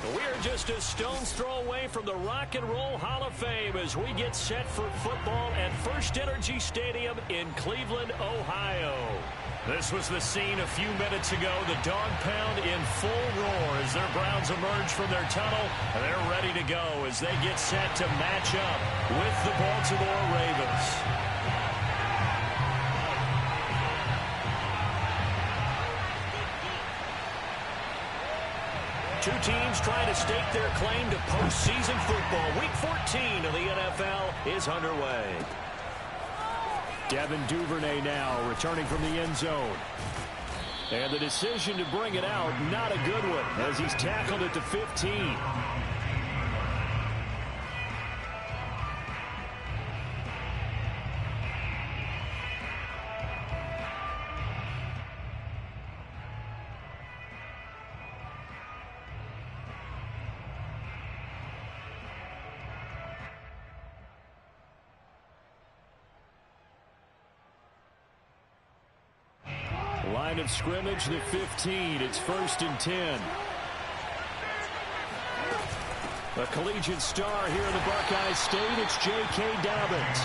We're just a stone's throw away from the Rock and Roll Hall of Fame as we get set for football at First Energy Stadium in Cleveland, Ohio. This was the scene a few minutes ago. The dog pound in full roar as their Browns emerge from their tunnel. They're ready to go as they get set to match up with the Baltimore Ravens. Two teams trying to stake their claim to postseason football. Week 14 of the NFL is underway. Devin Duvernay now returning from the end zone. And the decision to bring it out, not a good one, as he's tackled at the 15. Line of scrimmage, the 15. It's 1st and 10. A collegiate star here in the Buckeye State. It's J.K. Dobbins.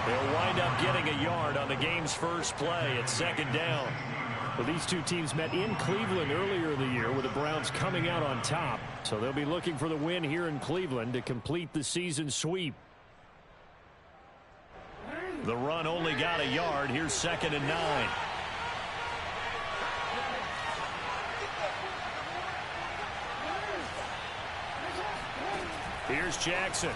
He'll wind up getting a yard on the game's first play at 2nd down. Well, these two teams met in Cleveland earlier in the year with the Browns coming out on top. So they'll be looking for the win here in Cleveland to complete the season sweep. The run only got a yard. Here's 2nd and 9. Here's Jackson.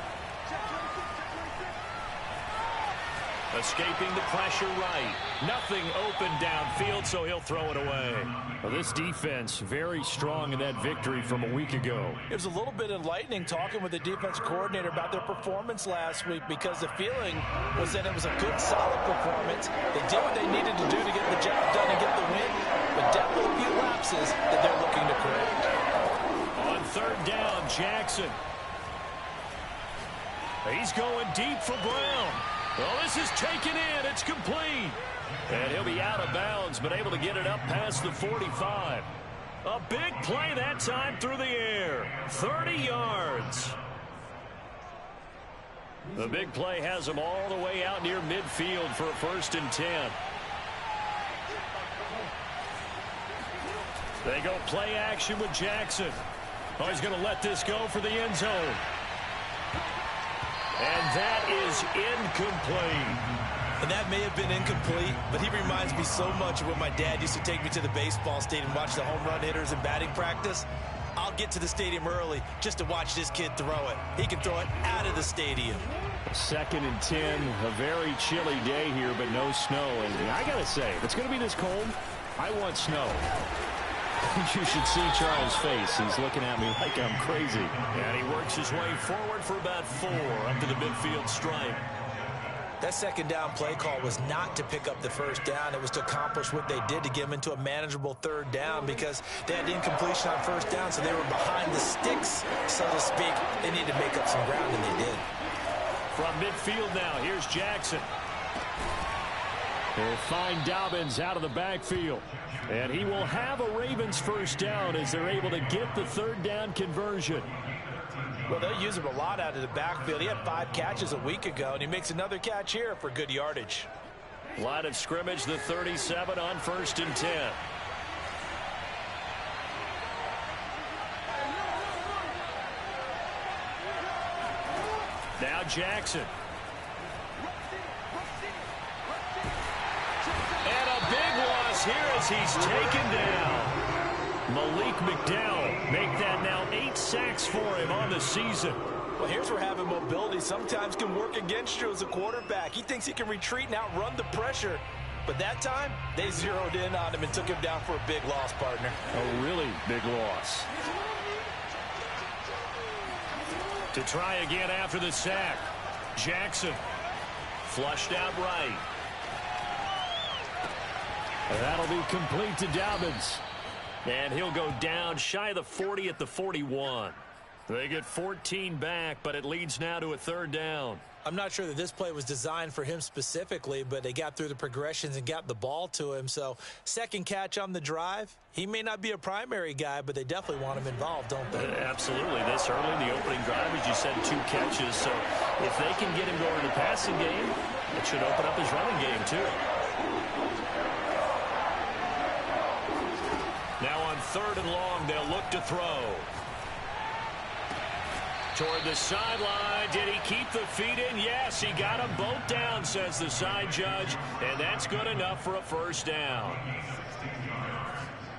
Escaping the pressure right. Nothing open downfield, so he'll throw it away. Well, this defense very strong in that victory from a week ago. It was a little bit enlightening talking with the defense coordinator about their performance last week because the feeling was that it was a good, solid performance. They did what they needed to do to get the job done and get the win, but definitely a few lapses that they're looking to correct. On 3rd down, Jackson. He's going deep for Brown. Well, this is taken in. It's complete. And he'll be out of bounds, but able to get it up past the 45. A big play that time through the air. 30 yards. The big play has him all the way out near midfield for a 1st and 10. They go play action with Jackson. Oh, he's going to let this go for the end zone. And that is incomplete. And that may have been incomplete, but he reminds me so much of when my dad used to take me to the baseball stadium and watch the home run hitters in batting practice. I'll get to the stadium early just to watch this kid throw it. He can throw it out of the stadium. 2nd and 10, a very chilly day here, but no snow. And I got to say, if it's going to be this cold, I want snow. You should see Charles' face. He's looking at me like I'm crazy. And he works his way forward for about 4 up to the midfield stripe. That 2nd down play call was not to pick up the 1st down. It was to accomplish what they did to get them into a manageable 3rd down because they had incompletion on 1st down, so they were behind the sticks, so to speak. They needed to make up some ground, and they did. From midfield now, here's Jackson. They'll find Dobbins out of the backfield. And he will have a Ravens 1st down as they're able to get the 3rd down conversion. Well, they'll use him a lot out of the backfield. He had 5 catches a week ago, and he makes another catch here for good yardage. Line of scrimmage, the 37 on 1st and 10. Now Jackson. And a big loss here as he's taken down. Malik McDowell make that now 8 sacks for him on the season. Well, here's where having mobility sometimes can work against you as a quarterback. He thinks he can retreat and outrun the pressure. But that time, they zeroed in on him and took him down for a big loss, partner. A really big loss. To try again after the sack. Jackson flushed out right. That'll be complete to Dobbins. And he'll go down shy of the 40 at the 41. They get 14 back, but it leads now to a 3rd down. I'm not sure that this play was designed for him specifically, but they got through the progressions and got the ball to him. So second catch on the drive, he may not be a primary guy, but they definitely want him involved, don't they? Absolutely. This early in the opening drive, as you said, 2 catches. So if they can get him going in the passing game, it should open up his running game too. Now on 3rd and long, they'll look to throw. Toward the sideline. Did he keep the feet in? Yes, he got them both down, says the side judge, and that's good enough for a first down.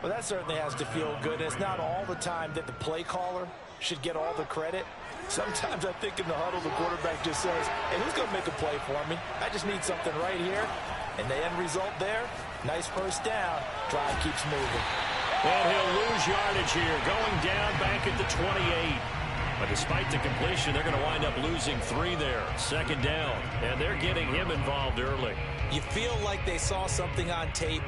Well, that certainly has to feel good. It's not all the time that the play caller should get all the credit. Sometimes I think in the huddle, the quarterback just says, hey, who's going to make a play for me? I just need something right here. And the end result there, nice first down. Drive keeps moving. And he'll lose yardage here, going down back at the 28. But despite the completion, they're going to wind up losing 3 there. 2nd down, and they're getting him involved early. You feel like they saw something on tape,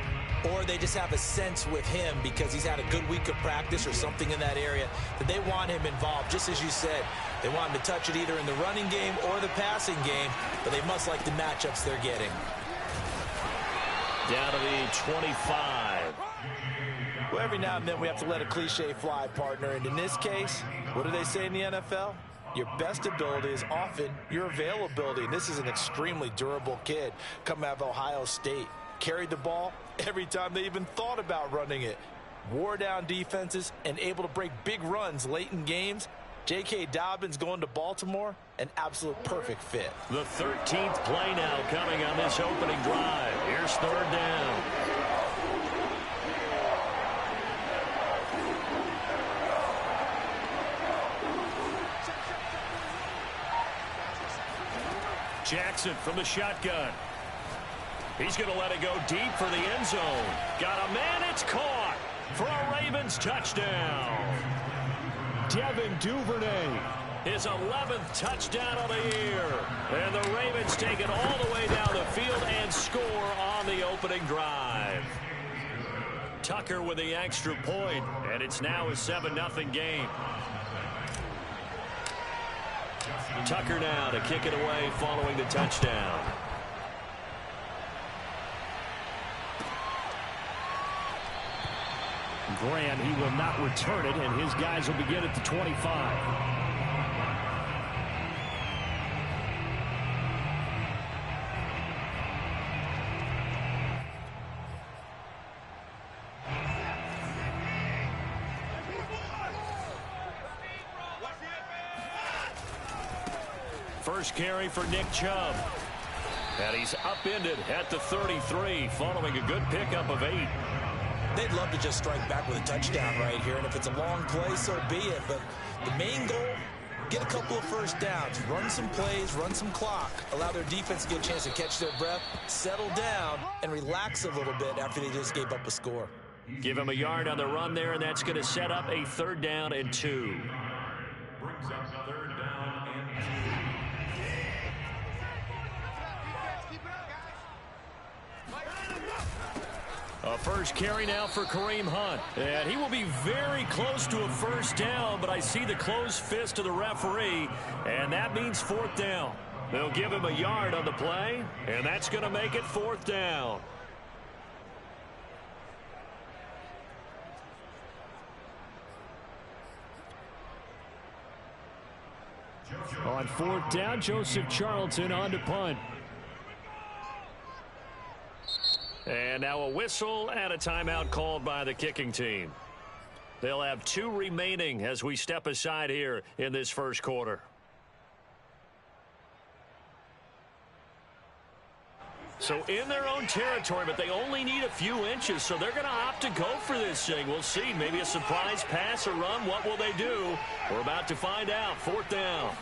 or they just have a sense with him because he's had a good week of practice or something in that area that they want him involved. Just as you said, they want him to touch it either in the running game or the passing game, but they must like the matchups they're getting. Down to the 25. Well, every now and then we have to let a cliche fly, partner. And in this case, what do they say in the NFL? Your best ability is often your availability. And this is an extremely durable kid coming out of Ohio State. Carried the ball every time they even thought about running it. Wore down defenses and able to break big runs late in games. J.K. Dobbins going to Baltimore, an absolute perfect fit. The 13th play now coming on this opening drive. Here's 3rd down. Jackson from the shotgun. He's going to let it go deep for the end zone. Got a man, it's caught for a Ravens touchdown. Devin Duvernay, his 11th touchdown of the year. And the Ravens take it all the way down the field and score on the opening drive. Tucker with the extra point, and it's now a 7-0 game. Tucker now to kick it away following the touchdown. Grant, he will not return it, and his guys will begin at the 25. First carry for Nick Chubb. And he's upended at the 33 following a good pickup of 8. They'd love to just strike back with a touchdown right here, and if it's a long play, so be it. But the main goal, get a couple of first downs, run some plays, run some clock, allow their defense to get a chance to catch their breath, settle down, and relax a little bit after they just gave up a score. Give him a yard on the run there, and that's going to set up a 3rd down and 2. Brings up 3rd down and 2. A first carry now for Kareem Hunt. And he will be very close to a first down, but I see the closed fist of the referee, and that means 4th down. They'll give him a yard on the play, and that's going to make it 4th down. On 4th down, Joseph Charlton on to punt. And now a whistle and a timeout called by the kicking team. They'll have 2 remaining as we step aside here in this first quarter. So in their own territory, but they only need a few inches, so they're going to opt to go for this thing. We'll see. Maybe a surprise pass or run. What will they do? We're about to find out. 4th down.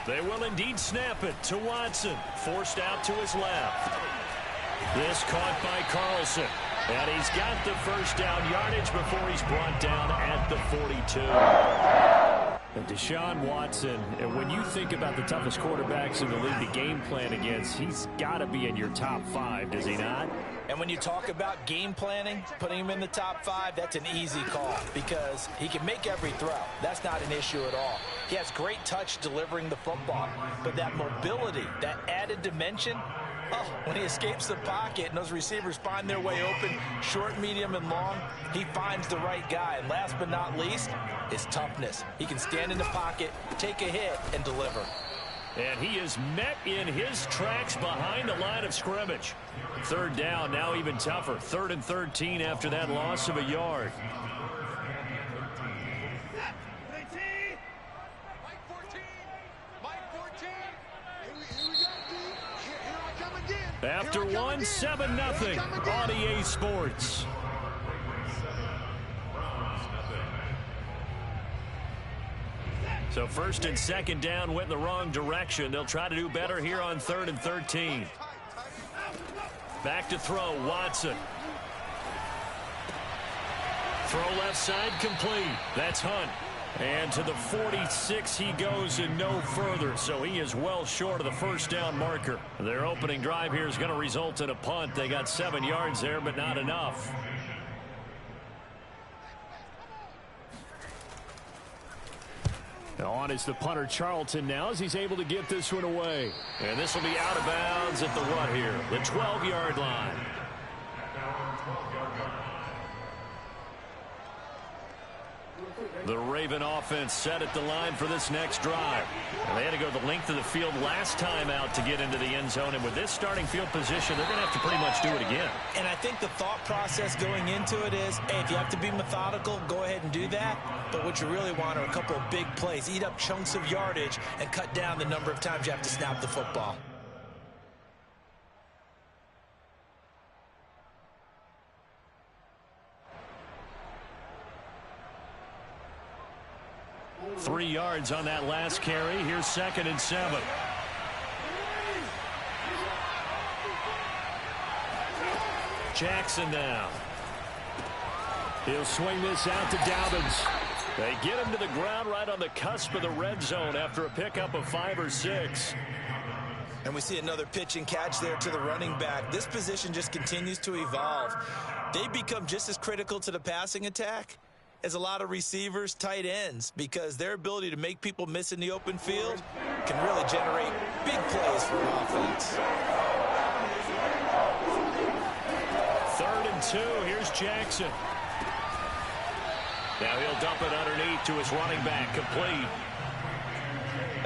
They will indeed snap it to Watson. Forced out to his left. This caught by Carlson. And he's got the first down yardage before he's brought down at the 42. And Deshaun Watson, and when you think about the toughest quarterbacks in the league to game plan against, he's got to be in your top 5, does he not? And when you talk about game planning, putting him in the top 5, that's an easy call because he can make every throw. That's not an issue at all. He has great touch delivering the football, but that mobility, that added dimension, when he escapes the pocket and those receivers find their way open, short, medium, and long, he finds the right guy. And last but not least, his toughness. He can stand in the pocket, take a hit, and deliver. And he is met in his tracks behind the line of scrimmage. Third down, now even tougher. 3rd and 13 after that loss of a yard. After 1, 7-0 on EA Sports. So 1st and 2nd down went in the wrong direction. They'll try to do better here on 3rd and 13. Back to throw, Watson. Throw left side complete. That's Hunt. And to the 46 he goes and no further. So he is well short of the first down marker. Their opening drive here is going to result in a punt. They got 7 yards there, but not enough. On is the punter Charlton now as he's able to get this one away. And this will be out of bounds at the what here? The 12-yard line. The Raven offense set at the line for this next drive. And they had to go the length of the field last time out to get into the end zone. And with this starting field position, they're going to have to pretty much do it again. And I think the thought process going into it is, hey, if you have to be methodical, go ahead and do that. But what you really want are a couple of big plays. Eat up chunks of yardage and cut down the number of times you have to snap the football. Three yards on that last carry. Here's 2nd and 7. Jackson now. He'll swing this out to Dobbins. They get him to the ground right on the cusp of the red zone after a pickup of 5 or 6. And we see another pitch and catch there to the running back. This position just continues to evolve. They become just as critical to the passing attack as a lot of receivers, tight ends, because their ability to make people miss in the open field can really generate big plays for an offense. 3rd and 2. Here's Jackson. Now he'll dump it underneath to his running back, complete.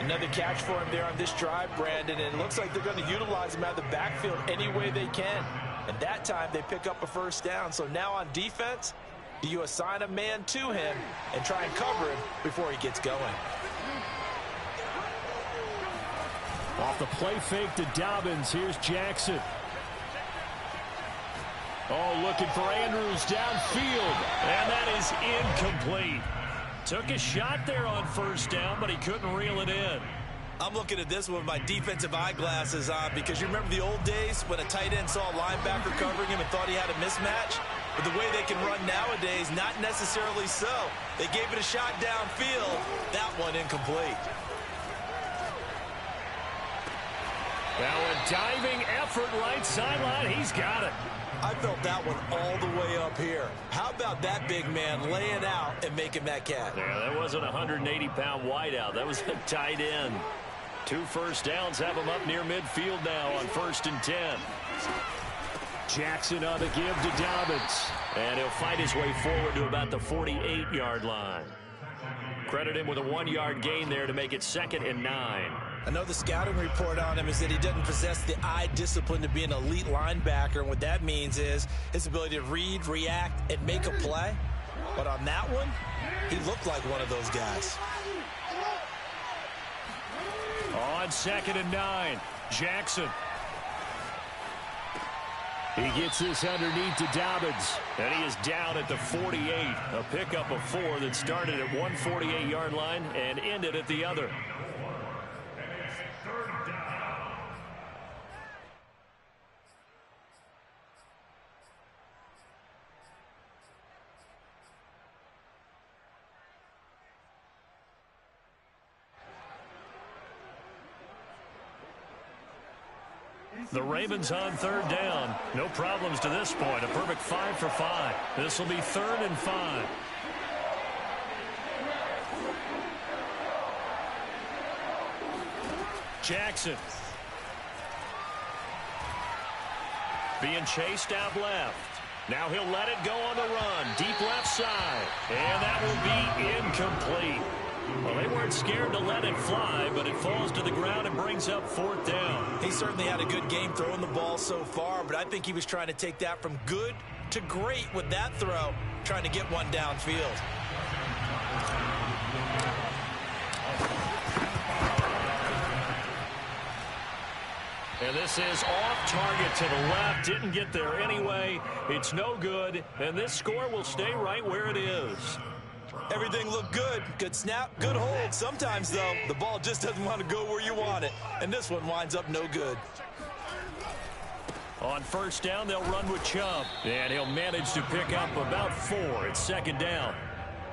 Another catch for him there on this drive, Brandon, and it looks like they're going to utilize him out of the backfield any way they can. And that time they pick up a first down. So now on defense, do you assign a man to him and try and cover him before he gets going? Off the play fake to Dobbins. Here's Jackson. Oh, looking for Andrews downfield. And that is incomplete. Took a shot there on first down, but he couldn't reel it in. I'm looking at this one with my defensive eyeglasses on because you remember the old days when a tight end saw a linebacker covering him and thought he had a mismatch? But the way they can run nowadays, not necessarily so. They gave it a shot downfield. That one incomplete. Now a diving effort right sideline. He's got it. I felt that one all the way up here. How about that big man laying out and making that catch? Yeah, that wasn't a 180-pound wideout. That was a tight end. 2 first downs have him up near midfield now on 1st and 10. Jackson on the give to Dobbins. And he'll fight his way forward to about the 48-yard line. Credit him with a 1-yard gain there to make it 2nd and 9. I know the scouting report on him is that he doesn't possess the eye discipline to be an elite linebacker. And what that means is his ability to read, react, and make a play. But on that one, he looked like one of those guys. On 2nd and 9, Jackson. He gets this underneath to Dobbins, and he is down at the 48. A pickup of 4 that started at one 48-yard line and ended at the other. The Ravens on third down. No problems to this point. A perfect 5 for 5. This will be 3rd and 5. Jackson. Being chased out left. Now he'll let it go on the run. Deep left side. And that will be incomplete. Well, they weren't scared to let it fly, but it falls to the ground and brings up 4th down. He certainly had a good game throwing the ball so far, but I think he was trying to take that from good to great with that throw, trying to get one downfield. And this is off target to the left. Didn't get there anyway. It's no good, and this score will stay right where it is. Everything looked good. Good snap, good hold. Sometimes, though, the ball just doesn't want to go where you want it. And this one winds up no good. On 1st down, they'll run with Chubb. And he'll manage to pick up about 4. It's 2nd down.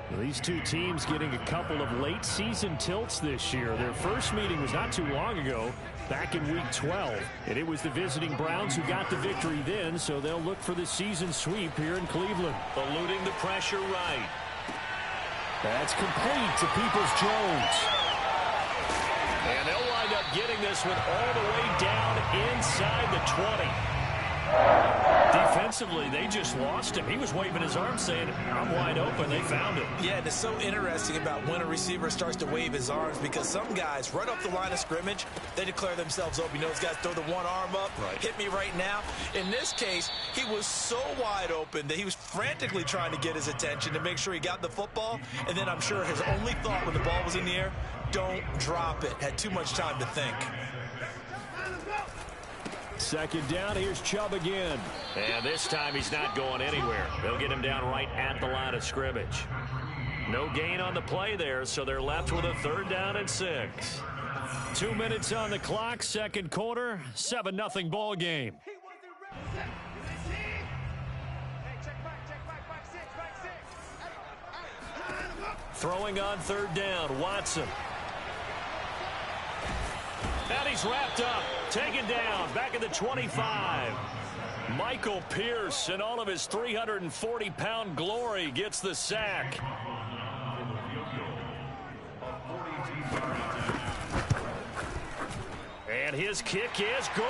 Well, these two teams getting a couple of late season tilts this year. Their first meeting was not too long ago, back in Week 12. And it was the visiting Browns who got the victory then, so they'll look for the season sweep here in Cleveland. Eluding the pressure right. That's complete to Peoples-Jones. And they'll wind up getting this one all the way down inside the 20. Defensively, they just lost him. He was waving his arms saying, I'm wide open. They found him. Yeah, and it's so interesting about when a receiver starts to wave his arms because some guys, right off the line of scrimmage, they declare themselves open. You know, those guys throw the one arm up, hit me right now. In this case, he was so wide open that he was frantically trying to get his attention to make sure he got the football. And then I'm sure his only thought when the ball was in the air, don't drop it. Had too much time to think. 2nd down, here's Chubb again. And this time he's not going anywhere. They'll get him down right at the line of scrimmage. No gain on the play there, so they're left with a 3rd down and 6. 2 minutes on the clock, 2nd quarter, 7-0 ball game. Throwing on 3rd down, Watson. And he's wrapped up, taken down, back at the 25. Michael Pierce, in all of his 340-pound glory, gets the sack. And his kick is good.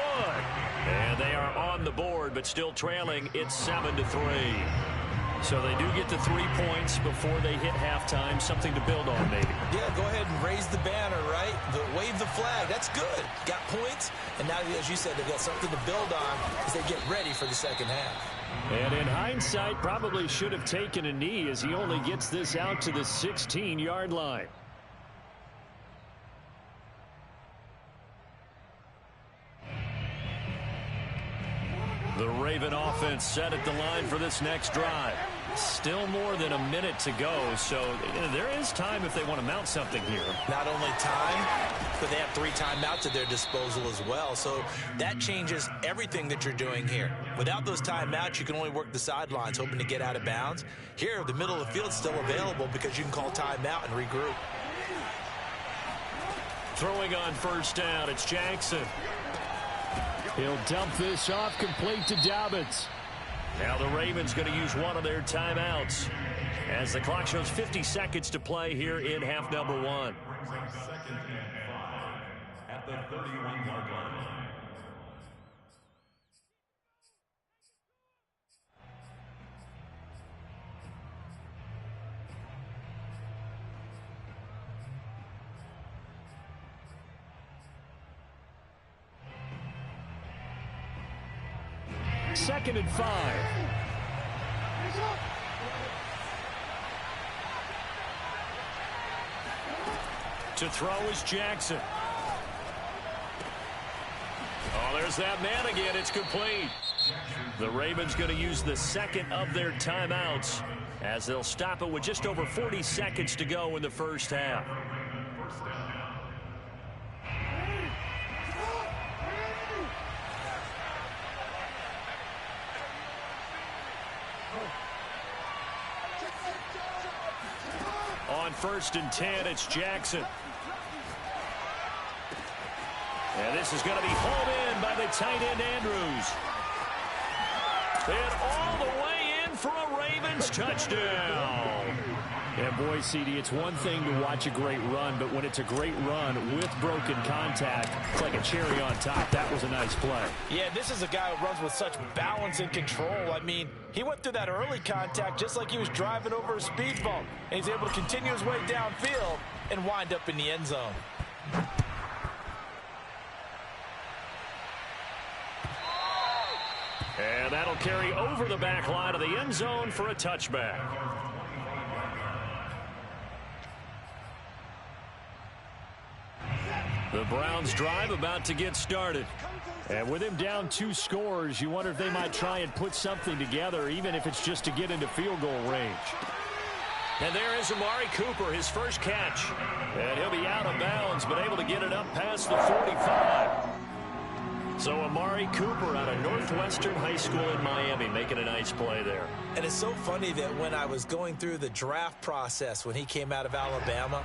And they are on the board, but still trailing. It's 7-3. So they do get the 3 points before they hit halftime. Something to build on, maybe. Yeah, go ahead and raise the banner, right? Wave the flag. That's good. Got points, and now, as you said, they've got something to build on as they get ready for the 2nd half. And in hindsight, probably should have taken a knee as he only gets this out to the 16-yard line. The Raven offense set at the line for this next drive. Still more than a minute to go, so there is time if they want to mount something here. Not only time, but they have 3 timeouts at their disposal as well, so that changes everything that you're doing here. Without those timeouts, you can only work the sidelines, hoping to get out of bounds. Here, the middle of the field is still available because you can call timeout and regroup. Throwing on 1st down, it's Jackson. He'll dump this off complete to Dobbins. Now the Ravens going to use one of their timeouts as the clock shows 50 seconds to play here in half number 1. 2nd and 5 at the 31-yard line. Second and 5. To throw is Jackson. Oh, there's that man again. It's complete. The Ravens going to use the 2nd of their timeouts as they'll stop it with just over 40 seconds to go in the 1st half. On 1st and 10, it's Jackson. And this is going to be hauled in in by the tight end, Andrews. And all the way in for a Ravens touchdown. And boy, CD, it's one thing to watch a great run, but when it's a great run with broken contact, it's like a cherry on top. That was a nice play. Yeah, this is a guy who runs with such balance and control. I mean, he went through that early contact just like he was driving over a speed bump. And he's able to continue his way downfield and wind up in the end zone. And that'll carry over the back line of the end zone for a touchback. The Browns drive about to get started. And with him down 2 scores, you wonder if they might try and put something together, even if it's just to get into field goal range. And there is Amari Cooper, his first catch. And he'll be out of bounds, but able to get it up past the 45. So Amari Cooper out of Northwestern High School in Miami making a nice play there. And it's so funny that when I was going through the draft process when he came out of Alabama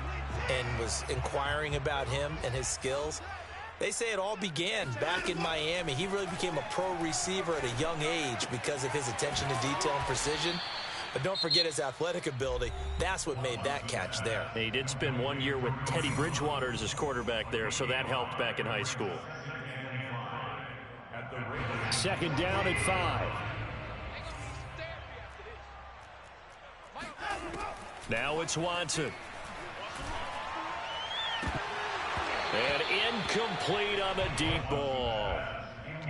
and was inquiring about him and his skills, they say it all began back in Miami. He really became a pro receiver at a young age because of his attention to detail and precision. But don't forget his athletic ability. That's what made that catch there. He did spend 1 year with Teddy Bridgewater as his quarterback there, so that helped back in high school. Second down at 5. Now it's Watson. And incomplete on the deep ball.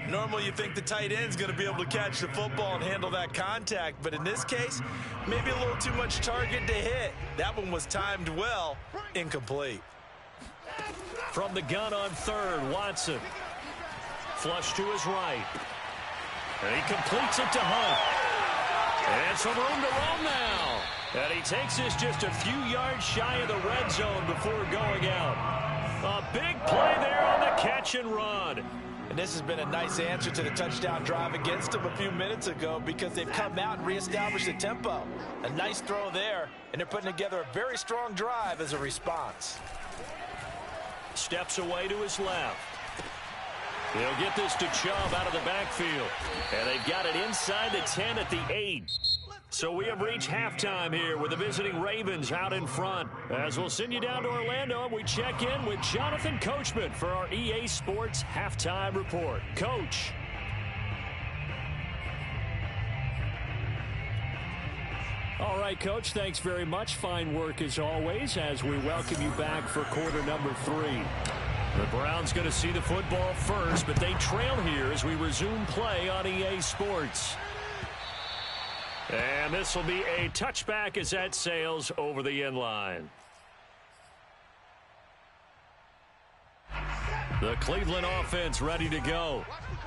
Normally you think the tight end's going to be able to catch the football and handle that contact, but in this case, maybe a little too much target to hit. That one was timed well, incomplete. From the gun on third, Watson. Flush to his right. And he completes it to Hunt. And some room to roam now. And he takes this just a few yards shy of the red zone before going out. A big play there on the catch and run. And this has been a nice answer to the touchdown drive against them a few minutes ago because they've come out and reestablished the tempo. A nice throw there, and they're putting together a very strong drive as a response. Steps away to his left. They'll get this to Chubb out of the backfield. And they've got it inside the 10 at the 8. So we have reached halftime here with the visiting Ravens out in front. As we'll send you down to Orlando, we check in with Jonathan Coachman for our EA Sports Halftime Report. Coach. All right, Coach, thanks very much. Fine work as always as we welcome you back for quarter number 3. The Browns going to see the football first, but they trail here as we resume play on EA Sports. And this will be a touchback as that sails over the end line. The Cleveland offense ready to go.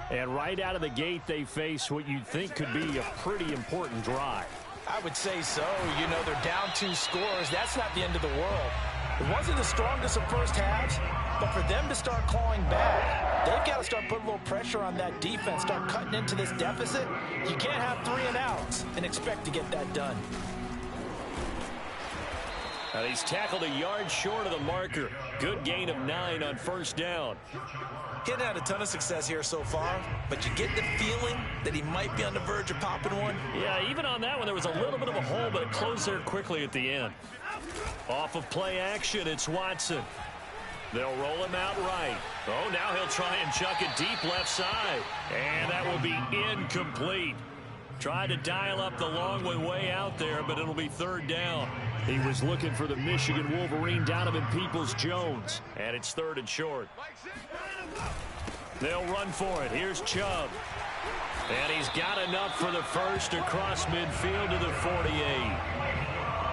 And right out of the gate, they face what you'd think could be a pretty important drive. I would say so. You know, they're down 2 scores. That's not the end of the world. It wasn't the strongest of first halves, but for them to start clawing back, they've got to start putting a little pressure on that defense, start cutting into this deficit. You can't have 3 and outs and expect to get that done. And he's tackled a yard short of the marker. Good gain of 9 on first down. He hadn't had a ton of success here so far, but you get the feeling that he might be on the verge of popping one. Yeah, even on that one, there was a little bit of a hole, but it closed there quickly at the end. Off of play action, it's Watson. They'll roll him out right. Oh, now he'll try and chuck it deep left side. And that will be incomplete. Tried to dial up the long one way out there, but it'll be third down. He was looking for the Michigan Wolverine, Donovan Peoples-Jones. And it's third and short. They'll run for it. Here's Chubb. And he's got enough for the first across midfield to the 48.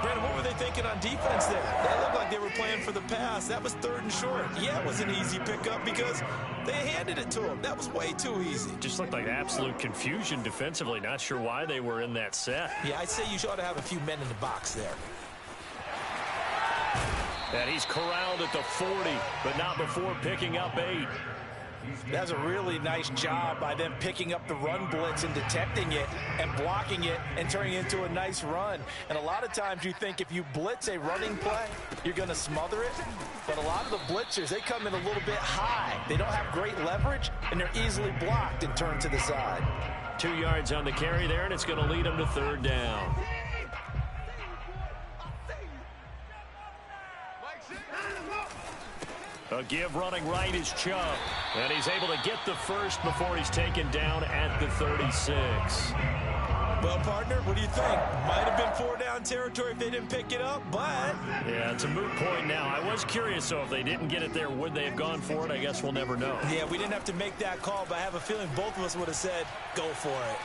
Brandon, what were they thinking on defense there? That looked like they were playing for the pass. That was third and short. Yeah, it was an easy pickup because they handed it to him. That was way too easy. Just looked like absolute confusion defensively. Not sure why they were in that set. Yeah, I'd say you ought to have a few men in the box there. And he's corralled at the 40, but not before picking up 8. That's a really nice job by them picking up the run blitz and detecting it and blocking it and turning it into a nice run. And a lot of times you think if you blitz a running play, you're going to smother it. But a lot of the blitzers, they come in a little bit high. They don't have great leverage, and they're easily blocked and turned to the side. 2 yards on the carry there, and it's going to lead them to 3rd down. A give running right is Chubb. And he's able to get the first before he's taken down at the 36. Well, partner, what do you think? Might have been 4-down territory if they didn't pick it up, but... Yeah, it's a moot point now. I was curious, so if they didn't get it there, would they have gone for it? I guess we'll never know. Yeah, we didn't have to make that call, but I have a feeling both of us would have said, go for it.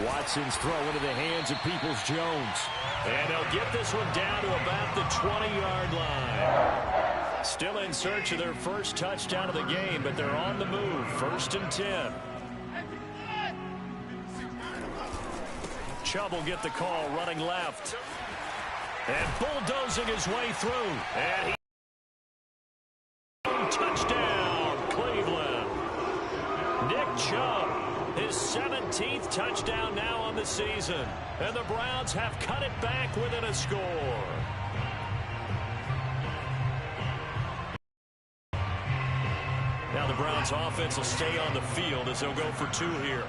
Watson's throw into the hands of Peoples-Jones. And they'll get this one down to about the 20-yard line. Still in search of their first touchdown of the game, but they're on the move. 1st and 10. Chubb will get the call running left. And bulldozing his way through. And touchdown, Cleveland. Nick Chubb, his 17th touchdown now on the season. And the Browns have cut it back within a score. Now the Browns offense will stay on the field as they'll go for 2 here.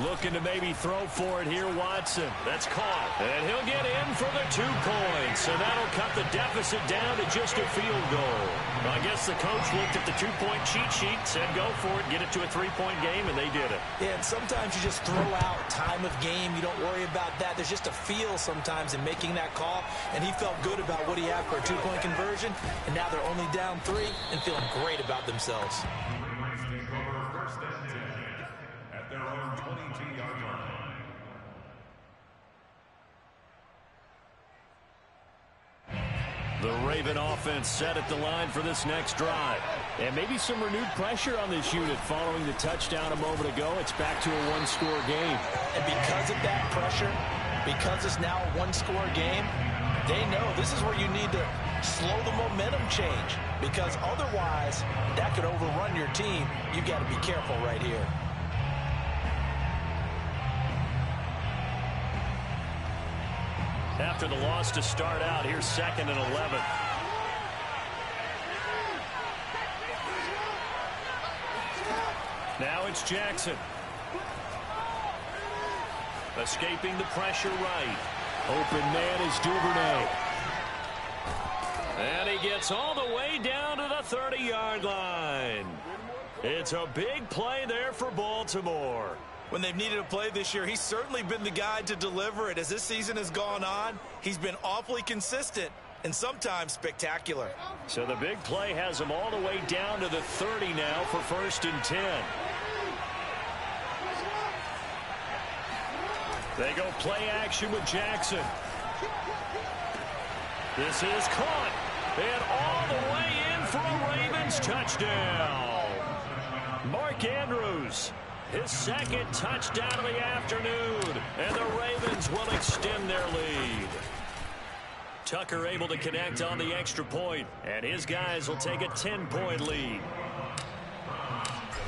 Looking to maybe throw for it here, Watson. That's caught. And he'll get in for the 2 points. And that'll cut the deficit down to just a field goal. I guess the coach looked at the 2-point cheat sheet, said go for it, get it to a 3-point game, and they did it. Yeah, and sometimes you just throw out time of game. You don't worry about that. There's just a feel sometimes in making that call. And he felt good about what he had for a 2-point conversion. And now they're only down 3 and feeling great about themselves. The Raven offense set at the line for this next drive. And maybe some renewed pressure on this unit following the touchdown a moment ago. It's back to a 1-score game. And because of that pressure, because it's now a 1-score game, they know this is where you need to slow the momentum change. Because otherwise, that could overrun your team. You've got to be careful right here. After the loss to start out, here's 2nd and 11. Now it's Jackson. Escaping the pressure right. Open man is Duvernay. And he gets all the way down to the 30-yard line. It's a big play there for Baltimore. When they've needed a play this year, he's certainly been the guy to deliver it. As this season has gone on, he's been awfully consistent and sometimes spectacular. So the big play has him all the way down to the 30 now for 1st and 10. They go play action with Jackson. This is caught. And all the way in for a Ravens touchdown. Mark Andrews. His 2nd touchdown of the afternoon, and the Ravens will extend their lead. Tucker able to connect on the extra point, and his guys will take a 10-point lead.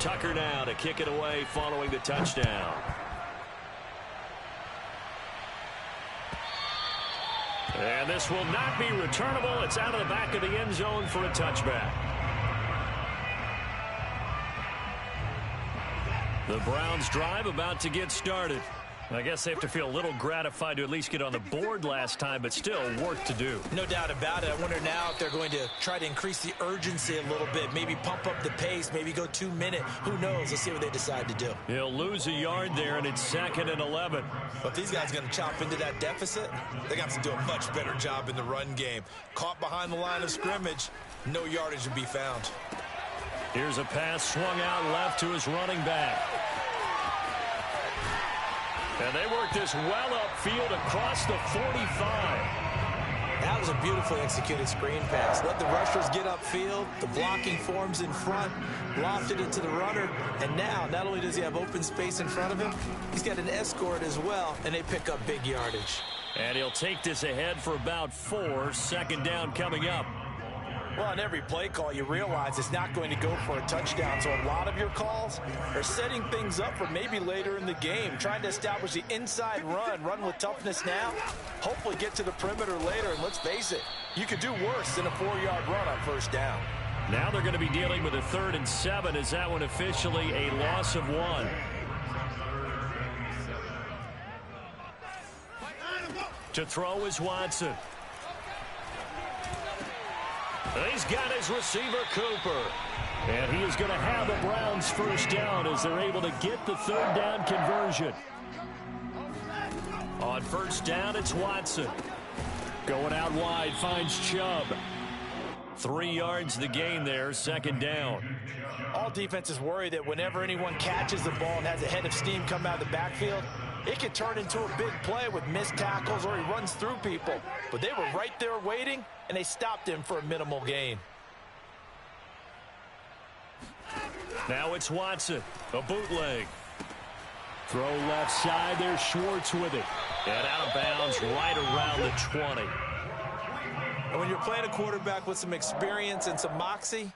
Tucker now to kick it away following the touchdown. And this will not be returnable. It's out of the back of the end zone for a touchback. The Browns drive about to get started. I guess they have to feel a little gratified to at least get on the board last time, but still work to do. No doubt about it. I wonder now if they're going to try to increase the urgency a little bit, maybe pump up the pace, maybe go 2-minute. Who knows? Let's see what they decide to do. He'll lose a yard there, and it's 2nd and 11. But if these guys are going to chop into that deficit, they're going to have to do a much better job in the run game. Caught behind the line of scrimmage, no yardage to be found. Here's a pass swung out left to his running back. And they work this well upfield across the 45. That was a beautifully executed screen pass. Let the rushers get upfield. The blocking forms in front. Lofted it to the runner. And now, not only does he have open space in front of him, he's got an escort as well, and they pick up big yardage. And he'll take this ahead for about 4. 2nd down coming up. Well, on every play call, you realize it's not going to go for a touchdown. So a lot of your calls are setting things up for maybe later in the game, trying to establish the inside run with toughness now, hopefully get to the perimeter later. And let's face it, you could do worse than a 4-yard run on first down. Now they're going to be dealing with a 3rd and 7. Is that one officially a loss of 1? To throw is Watson. He's got his receiver, Cooper. And he is going to have the Browns first down as they're able to get the 3rd down conversion. On first down, it's Watson. Going out wide, finds Chubb. 3 yards the gain there, 2nd down. All defenses worry that whenever anyone catches the ball and has a head of steam come out of the backfield, it could turn into a big play with missed tackles or he runs through people. But they were right there waiting, and they stopped him for a minimal gain. Now it's Watson, a bootleg. Throw left side, there's Schwartz with it. And out of bounds right around the 20. And when you're playing a quarterback with some experience and some moxie,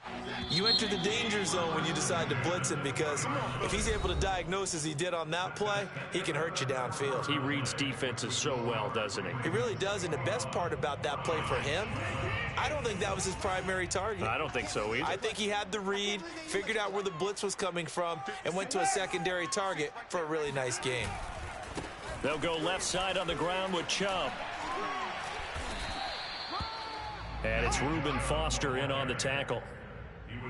you enter the danger zone when you decide to blitz him, because if he's able to diagnose as he did on that play, he can hurt you downfield. He reads defenses so well, doesn't he? He really does, and the best part about that play for him, I don't think that was his primary target. I don't think so either. I think he had the read, figured out where the blitz was coming from, and went to a secondary target for a really nice game. They'll go left side on the ground with Chubb. And it's Reuben Foster in on the tackle.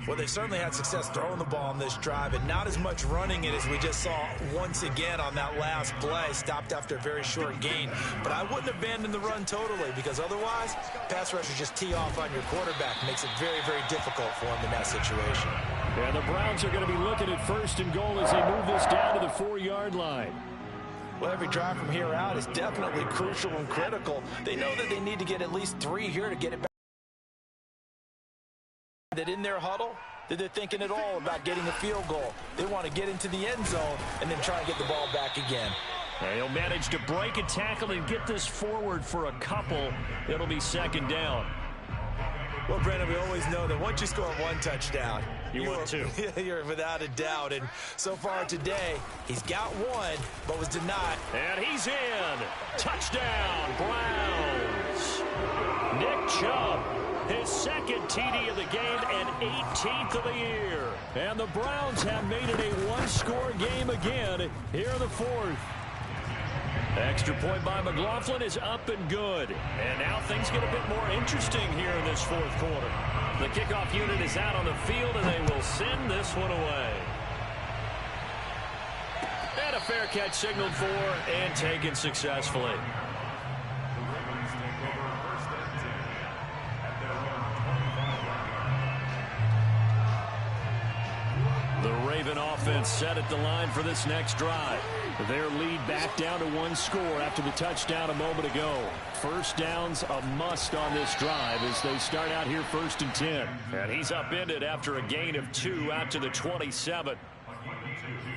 Well, they certainly had success throwing the ball on this drive, and not as much running it as we just saw once again on that last play. Stopped after a very short gain. But I wouldn't abandon the run totally, because otherwise, pass rushers just tee off on your quarterback. Makes it very, very difficult for him in that situation. Yeah, the Browns are going to be looking at 1st and goal as they move this down to the 4-yard line. Well, every drive from here out is definitely crucial and critical. They know that they need to get at least 3 here to get it back. That in their huddle, that they're thinking at all about getting a field goal. They want to get into the end zone and then try and get the ball back again. And he'll manage to break a tackle and get this forward for a couple. It'll be 2nd down. Well, Brandon, we always know that once you score 1 touchdown, you want 2. You're without a doubt. And so far today, he's got 1, but was denied. And he's in. Touchdown, Browns. Nick Chubb, his 2nd TD of the game and 18th of the year. And the Browns have made it a 1-score game again here in the 4th. Extra point by McLaughlin is up and good. And now things get a bit more interesting here in this 4th quarter. The kickoff unit is out on the field, and they will send this one away. And a fair catch signaled for and taken successfully. The Raven offense set at the line for this next drive. Their lead back down to 1 score after the touchdown a moment ago. First down's a must on this drive as they start out here 1st and 10. And he's upended after a gain of 2 out to the 27.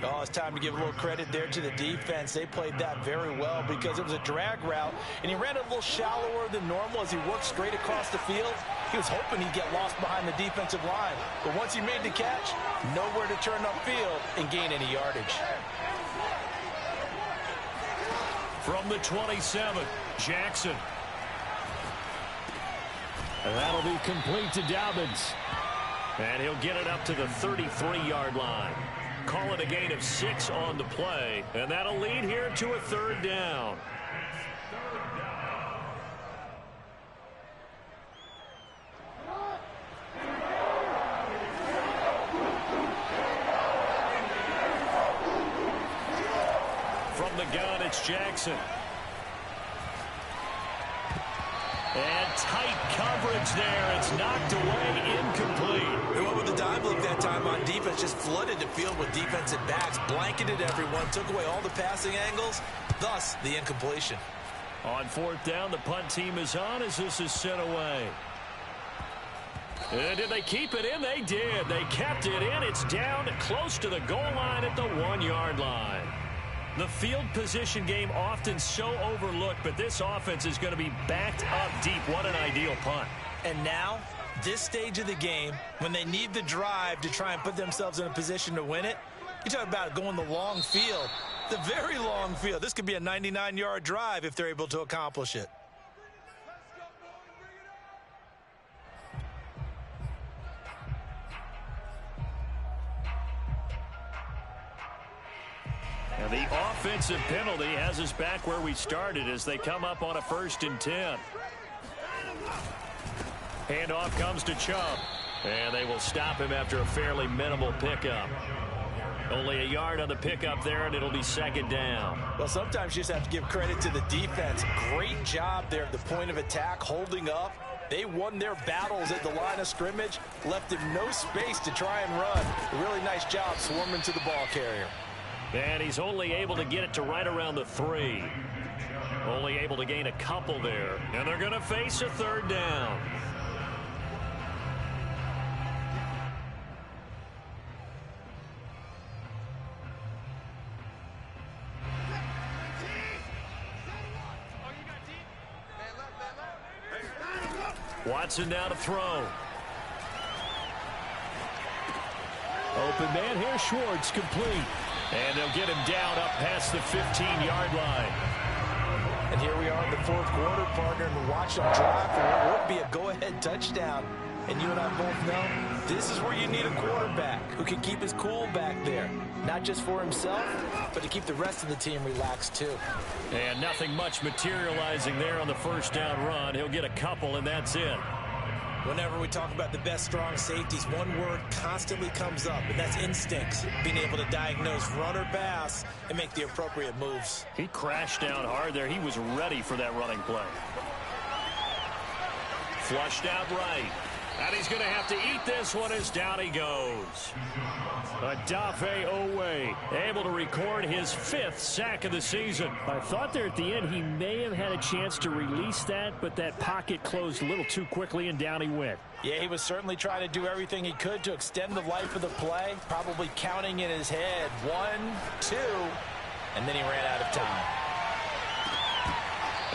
Oh, it's time to give a little credit there to the defense. They played that very well because it was a drag route, and he ran it a little shallower than normal as he worked straight across the field. He was hoping he'd get lost behind the defensive line, but once he made the catch, nowhere to turn upfield and gain any yardage. From the 27, Jackson. And that'll be complete to Dobbins. And he'll get it up to the 33-yard line. Call it a gain of 6 on the play, and that'll lead here to a 3rd down. From the gun, it's Jackson. And tight coverage there. It's knocked away, incomplete. They went with the dive look that time on defense, just flooded the field with defensive backs, blanketed everyone, took away all the passing angles, thus the incompletion. On 4th down, the punt team is on as this is sent away. And did they keep it in? They did. They kept it in. It's down close to the goal line at the 1-yard line. The field position game often so overlooked, but this offense is going to be backed up deep. What an ideal punt. And now This stage of the game, when they need the drive to try and put themselves in a position to win it, you talk about going the long field, the very long field. This could be a 99-yard drive if they're able to accomplish it. And the offensive penalty has us back where we started as they come up on a 1st and 10. Handoff comes to Chubb. And they will stop him after a fairly minimal pickup. Only a yard on the pickup there, and it'll be 2nd down. Well, sometimes you just have to give credit to the defense. Great job there at the point of attack, holding up. They won their battles at the line of scrimmage, left him no space to try and run. A really nice job swarming to the ball carrier. And he's only able to get it to right around the 3. Only able to gain a couple there. And they're going to face a 3rd down. Watson now to throw. Open man here, Schwartz, complete. And they'll get him down up past the 15-yard line. And here we are in the 4th quarter, partner, and watch them drive for what would be a go-ahead touchdown. And you and I both know this is where you need a quarterback who can keep his cool back there. Not just for himself, but to keep the rest of the team relaxed too. And nothing much materializing there on the 1st down run. He'll get a couple, and that's it. Whenever we talk about the best strong safeties, one word constantly comes up, and that's instincts. Being able to diagnose run or pass and make the appropriate moves. He crashed down hard there. He was ready for that running play. Flushed out right. And he's going to have to eat this one as down he goes. Odafe Owe able to record his 5th sack of the season. I thought there at the end he may have had a chance to release that, but that pocket closed a little too quickly and down he went. Yeah, he was certainly trying to do everything he could to extend the life of the play, probably counting in his head 1, 2, and then he ran out of time.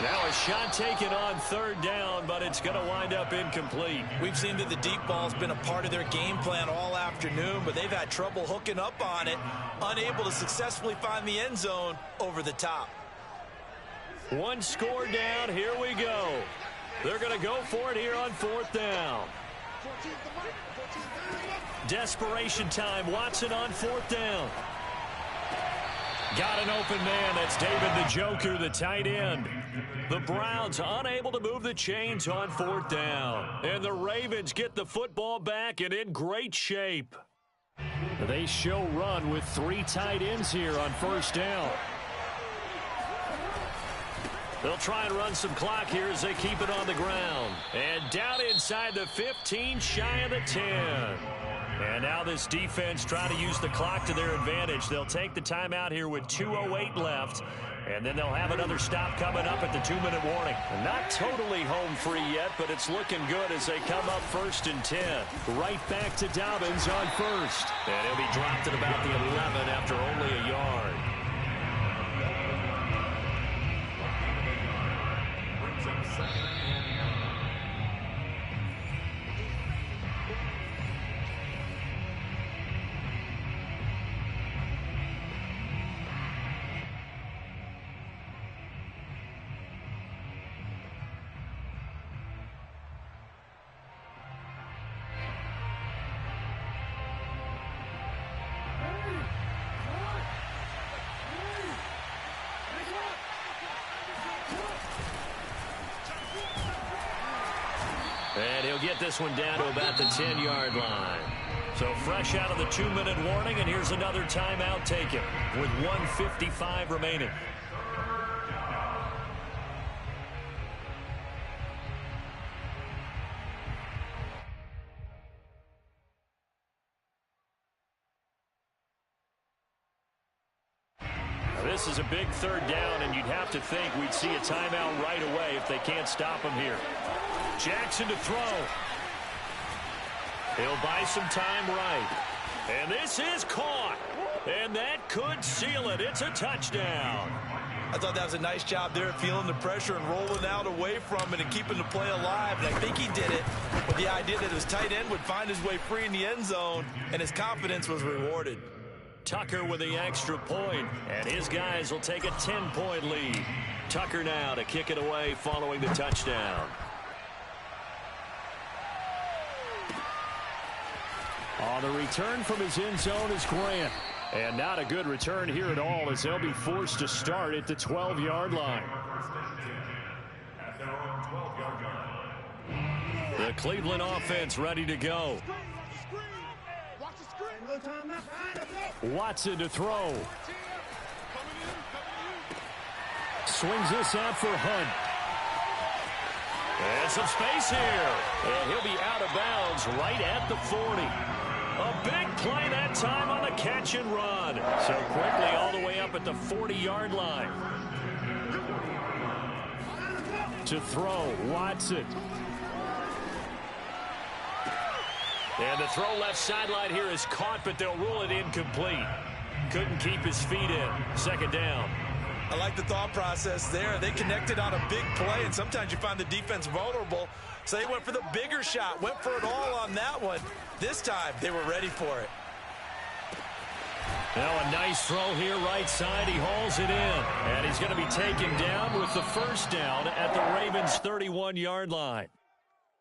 Now a shot taken on 3rd down, but it's going to wind up incomplete. We've seen that the deep ball's been a part of their game plan all afternoon, but they've had trouble hooking up on it, unable to successfully find the end zone over the top. 1 score down, here we go. They're going to go for it here on 4th down. Desperation time, Watson on 4th down. Got an open man. That's David the Joker, the tight end. The Browns unable to move the chains on 4th down. And the Ravens get the football back and in great shape. They show run with 3 tight ends here on 1st down. They'll try and run some clock here as they keep it on the ground. And down inside the 15, shy of the 10. And now this defense trying to use the clock to their advantage. They'll take the timeout here with 2:08 left. And then they'll have another stop coming up at the 2-minute warning. Not totally home free yet, but it's looking good as they come up 1st and 10. Right back to Dobbins on 1st. And he'll be dropped at about the 11 after only a yard. And he'll get this one down to about the 10-yard line. So fresh out of the 2-minute warning, and here's another timeout taken with 1:55 remaining. This is a big 3rd down, and you'd have to think we'd see a timeout right away if they can't stop him here. Jackson to throw. He'll buy some time right. And this is caught. And that could seal it. It's a touchdown. I thought that was a nice job there, feeling the pressure and rolling out away from it and keeping the play alive. And I think he did it with the idea that his tight end would find his way free in the end zone, and his confidence was rewarded. Tucker with the extra point, and his guys will take a 10-point lead. Tucker now to kick it away following the touchdown. On the return from his end zone is Grant. And not a good return here at all, as they'll be forced to start at the 12-yard line. The Cleveland offense ready to go. Watson to throw. Swings this out for Hunt. And some space here. And he'll be out of bounds right at the 40. A big play that time on the catch and run. So quickly all the way up at the 40-yard line. To throw, Watson. And the throw left sideline here is caught, but they'll rule it incomplete. Couldn't keep his feet in. Second down. I like the thought process there. They connected on a big play, and sometimes you find the defense vulnerable. So they went for the bigger shot, went for it all on that one. This time, they were ready for it. Now a nice throw here right side. He hauls it in. And he's going to be taken down with the first down at the Ravens' 31-yard line.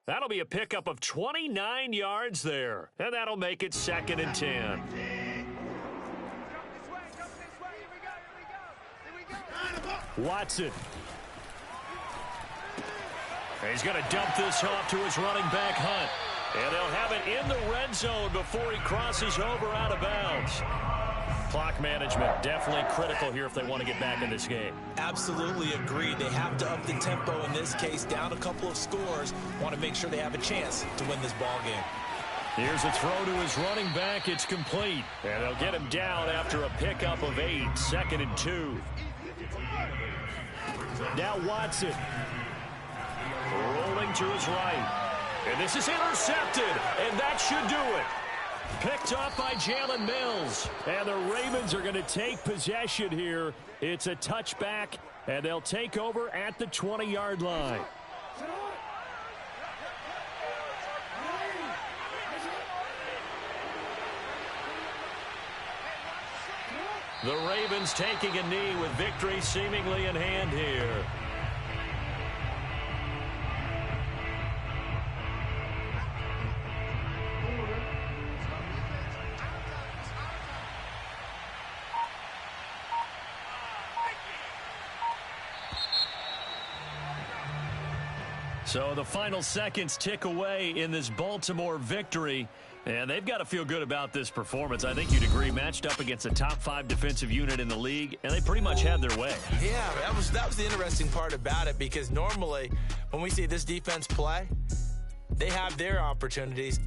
That'll be a pickup of 29 yards there. And that'll make it 2nd and 10. Watson. He's going to dump this off to his running back, Hunt. And they'll have it in the red zone before he crosses over out of bounds. Clock management definitely critical here if they want to get back in this game. Absolutely agreed. They have to up the tempo in this case, down a couple of scores. Want to make sure they have a chance to win this ball game. Here's a throw to his running back. It's complete. And they'll get him down after a pickup of 8. 2nd and 2. Now Watson. Rolling to his right. And this is intercepted. And that should do it. Picked up by Jalen Mills. And the Ravens are going to take possession here. It's a touchback, and they'll take over at the 20-yard line. The Ravens taking a knee with victory seemingly in hand here. So the final seconds tick away in this Baltimore victory. And they've got to feel good about this performance. I think you'd agree, matched up against a top 5 defensive unit in the league, and they pretty much had their way. Yeah, that was the interesting part about it, because normally when we see this defense play, they have their opportunities.